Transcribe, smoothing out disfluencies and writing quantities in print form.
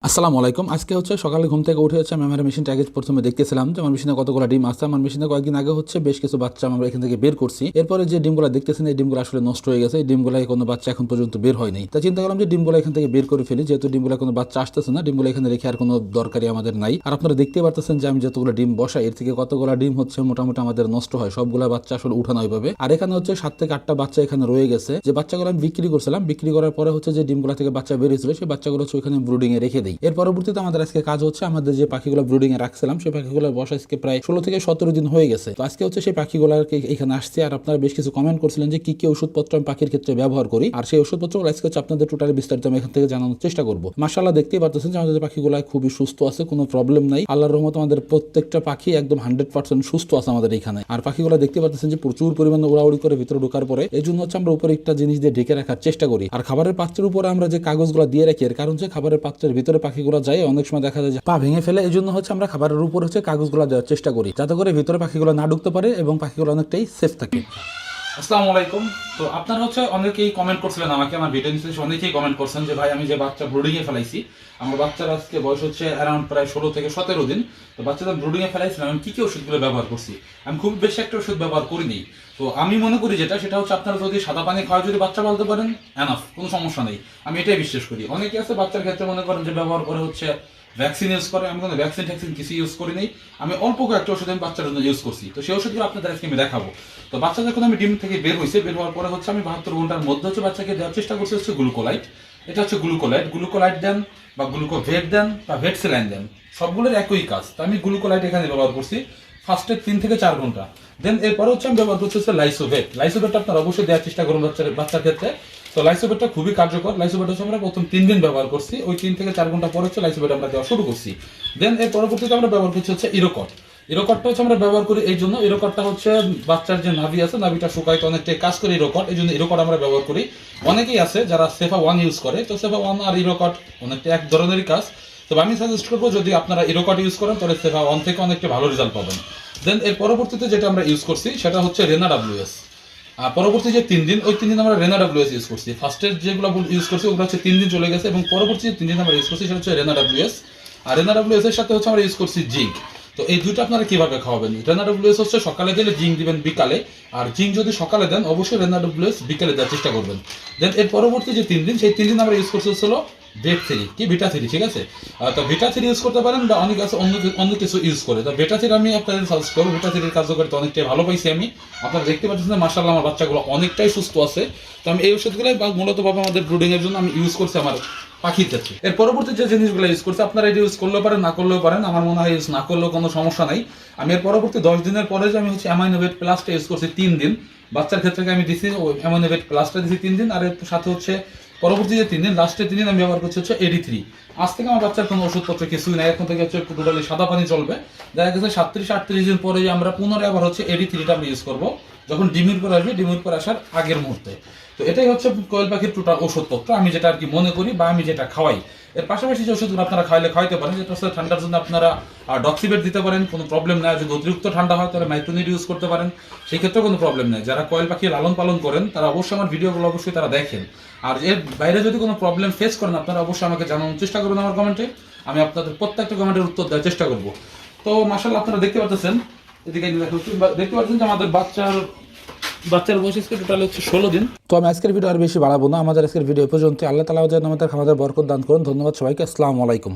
আসসালামু আলাইকুম। আজকে হচ্ছে সকালে ঘুম থেকে উঠে আমি আমার মেশিনটা আগে প্রথমে দেখতেছিলাম যে আমার মেশিনে কতগুলো ডিম আছে। আমার মেশিনে কয়েকদিন আগে বেশ কিছু বাচ্চা আমরা এখান থেকে বের করছি। এরপরে যে ডিমগুলো দেখতেছেন এই ডিমগুলো আসলে নষ্ট হয়ে গেছে। এই ডিমগুলো কোনো বাচ্চা এখন পর্যন্ত বের হয়নি। তা চিন্তা করলাম যে ডিমগুলো এখান থেকে বের করে ফেলি, যেহেতু ডিমগুলো কোনো বাচ্চা আসতেছে না, ডিমগুলো এখানে রেখে আর কোনো দরকারই আমাদের নাই। আর আপনারা দেখতে পারতেছেন যে আমি যতগুলো ডিম বসাই এর থেকে কতগুলো ডিম মোটামুটি আমাদের নষ্ট হয়, সবগুলো বাচ্চা আসলে উঠানো হইভাবে। আর এখানে 7 থেকে 8টা বাচ্চা এখানে রয়ে গেছে। যে বাচ্চাগুলো আমি বিক্রি করছিলাম, বিক্রি করার পরে যে ডিমগুলো থেকে বাচ্চা বেরিয়েছিল সেই বাচ্চাগুলো ওখানে ব্রুডিং এ রেখে দিই। এর পরবর্তীতে আমাদের আজকে কাজ আমাদের যে পাখিগুলো ব্রুডিং এ রাখছিলাম সেই পাখিগুলো বসা আজকে প্রায় 16 থেকে 17 দিন হয়ে গেছে। তো আজকে সেই পাখিগুলোকে এখানে আসছে। আর আপনারা বেশ কিছু কমেন্ট করছিলেন যে কি কি ওষুধপত্র আমি পাখির ক্ষেত্রে ব্যবহার করি, আর সেই ওষুধপত্রগুলো আজকে আপনাদের টোটালি বিস্তারিত আমি এখান থেকে জানানোর চেষ্টা করবো। মাশাআল্লাহ দেখতেই পাচ্ছেন যে আমাদের পাখিগুলো খুবই সুস্থ আছে, কোনো প্রবলেম নাই। আল্লাহর রহমতে আমাদের প্রত্যেকটা পাখি একদম 100% সুস্থ আছে আমাদের এখানে। আর পাখিগুলো দেখতে পাচ্ছেন যে প্রচুর পরিমাণে উড়াউড়ি করে ভিতরে ঢোকার পরে এই জন্য আমরা উপরে একটা জিনিস দিয়ে ঢেকে রাখার চেষ্টা করি। আর খাবারের পাত্রের উপরে আমরা যে কাগজগুলো দিয়ে রাখি, এর কারণ খাবারের পাত্রের ভিতরে পাখিগুলো যায়, অনেক সময় দেখা যায় যে পা ভেঙে ফেলে। এই জন্য আমরা খাবারের উপর কাগজগুলো দেওয়ার চেষ্টা করি, যাতে করে ভিতরে পাখিগুলো না ঢুকতে পারে এবং পাখিগুলো অনেকটাই সেফ থাকে। আসসালামু আলাইকুম। তো আপনারা অনেকেই কমেন্ট করছিলেন আমাকে, আমার ভিডিও নিচে অনেকেই কমেন্ট করছেন যে ভাই আমি যে বাচ্চা ব্রুডিং এ ফেলাইছি, আমার বাচ্চার আজকে বয়স অ্যারাউন্ড প্রায় 16 থেকে 17 দিন। তো বাচ্চাটা ব্রুডিং এ ফেলাইছিলাম, আমি কি কি ওষুধগুলো ব্যবহার করছি। আমি খুব বেশি একটা ওষুধ ব্যবহার করিনি। তো আমি মনে করি সেটা আপনারা যদি সাদা পানি খাওয়া যদি বাচ্চা বলতে পারেন এনাফ, কোনো সমস্যা নেই। আমি এটাই বিশ্বাস করি। অনেকে আছে বাচ্চার ক্ষেত্রে মনে করেন যে ব্যবহার করে ভ্যাকসিন ইউজ করে। আমি কোনো ভ্যাকসিন কিছু ইউজ করি নাই। আমি অল্প কয়েকটা ওষুধ আমি বাচ্চার জন্য ইউজ করছি। তো সেই ওষুধগুলো আপনাদের আজকে আমি দেখাবো। তো বাচ্চা যখন আমি ডিম থেকে বের হওয়ার পরে আমি 72 ঘন্টার মধ্যে বাচ্চাকে দেওয়ার চেষ্টা করছি গ্লুকোলাইট। এটা গ্লুকোলাইট দেন বা গ্লুকোভেট দেন বা ভেট স্যালাইন দেন, সবগুলোর একই কাজ। তো আমি গ্লুকোলাইট এখানে ব্যবহার করছি ফার্স্টে 3 থেকে 4 ঘন্টা। দেন এরপরে আমি ব্যবহার করছি লাইসোভেট আপনারা অবশ্যই দেওয়ার চেষ্টা করুন বাচ্চার ক্ষেত্রে। তো লাইসোভেটটা খুবই কার্যকর। লাইসোভেট আমরা প্রথম 3 দিন ব্যবহার করছি, ওই 3 থেকে 4 ঘন্টা পরে লাইসোভেট আমরা দেওয়া শুরু করছি। দেন এর পরবর্তীতে আমরা ব্যবহার করছি ইরোকটটা আমরা ব্যবহার করি এই জন্য, ইরোকটটা বাচ্চার যে নাভি আছে, নাভিটা শুকাইতে অনেকটাই কাজ করে ইরোকট, এই জন্য ইরোকট আমরা ব্যবহার করি। অনেকেই আছে যারা সেফা 1 ইউজ করে। তো সেফা 1 আর ইরোকট অনেকটা এক ধরনেরই কাজ। তবে আমি সাজেস্ট করবো যদি আপনারা ইরোকট ইউজ করেন তাহলে সেফা 1 থেকে অনেকটা ভালো রেজাল্ট পাবেন। দেন এর পরবর্তীতে যেটা আমরা ইউজ করছি সেটা রেনা ডাব্লিউএস। আর পরবর্তী যে 3 দিন, ওই 3 দিন আমরা রেনা ডাব্লিউএস ইউজ করছি। ফার্স্টের যেগুলো ইউজ করছি ওগুলো 3 দিন চলে গেছে, এবং পরবর্তী যে 3 দিন আমরা ইউজ করছি সেটা রেনা ডাব্লিউএস। আর রেনা ডাব্লিউএস এর সাথে আমরা ইউজ করছি জিঙ্ক। তো এই দুটো আপনারা কিভাবে খাওয়াবেন? রেনা ডাব্লিউএস সকালে দিলে, জিঙ্ক দিবেন বিকালে। আর জিঙ্ক যদি সকালে দেন অবশ্যই রেনা ডাব্লিউএস বিকালে দেওয়ার চেষ্টা করবেন। দেন এর পরবর্তী যে 3 দিন, সেই 3 দিন আমরা ইউজ করছি ভিটা3, ঠিক আছে? তো ভিটা3 ইউজ করতে পারেন, বা অনেক আছে অন্য কিছু ইউজ করে। তো ভিটা3 আমি আপনাদের সাজেস্ট করবো। ভিটা3 কার্যকারিতা অনেকটাই ভালো পাইছি আমি। আপনারা দেখতে পাচ্ছেন যে মাশাআল্লাহ আমার বাচ্চাগুলো অনেকটাই সুস্থ আছে। তো আমি এই ওষুধগুলো মূলত ভাবে আমাদের ব্রুডিং এর জন্য আমি ইউজ করছি আমার পাখির ক্ষেত্রে। এর পরবর্তী যে জিনিসগুলো ইউজ করছে আপনারা এটা ইউজ করলেও পারেন, না করলেও পারেন। আমার মনে হয় ইউজ না করলেও কোনো সমস্যা নাই। আমি এর পরবর্তী 10 দিনের পরে যে আমি অ্যামাইনোভেট প্লাসটা ইউজ করছি 3 দিন। বাচ্চার ক্ষেত্রে আমি দিছি অ্যামাইনোভেট প্লাসটা দিছি 3 দিন। আর এর সাথে পরবর্তী যে 3 দিন, লাস্টের 3 দিন আমি ব্যবহার করছি AD3। আজ থেকে আমার বাচ্চার কোনো ওষুধপত্র কিছুই নাই, এখন থেকে টোটালি সাদা পানি চলবে। দেখা গেছে 37-38 দিন পরে আমরা পুনরায় আবার AD3টা আমরা ইউজ করবো, যখন ডিমের পর আসবে, ডিমের পর আসার আগের মুহূর্তে। তো এটাই কোয়েল পাখির টোটাল ওষুধপত্র, আমি যেটা আর কি মনে করি বা আমি যেটা খাওয়াই। এর পাশাপাশি যে ওষুধগুলো আপনারা খাইতে পারেন, যেটা ঠান্ডার জন্য আপনারা ডক্সিবেট দিতে পারেন, কোনো প্রবলেম নাই। যদি অতিরিক্ত ঠান্ডা হয় তাহলে মাইক্রোনিড ইউজ করতে পারেন, সেই ক্ষেত্রেও কোনো প্রবলেম নেই। যারা কোয়েল পাখি লালন পালন করেন তারা অবশ্যই আমার ভিডিওগুলো অবশ্যই তারা দেখেন। আর এর বাইরে যদি কোনো প্রবলেম ফেস করেন আপনারা অবশ্যই আমাকে জানানোর চেষ্টা করবেন আমার কমেন্টে। আমি আপনাদের প্রত্যেকটা কমেন্টের উত্তর দেওয়ার চেষ্টা করবো। তো মাশাআল্লাহ আপনারা দেখতে পাচ্ছেন, এদিকে দেখতে পাচ্ছেন যে আমাদের বাচ্চার বয়স টোটাল 16 দিন। তো আমি আজকের ভিডিও আর বেশি বাড়াবো না। আমাদের আজকের ভিডিও পর্যন্ত। আল্লাহ তাআলা যেন আমাদের বরকত দান করুন। ধন্যবাদ সবাইকে। আসসালামু আলাইকুম।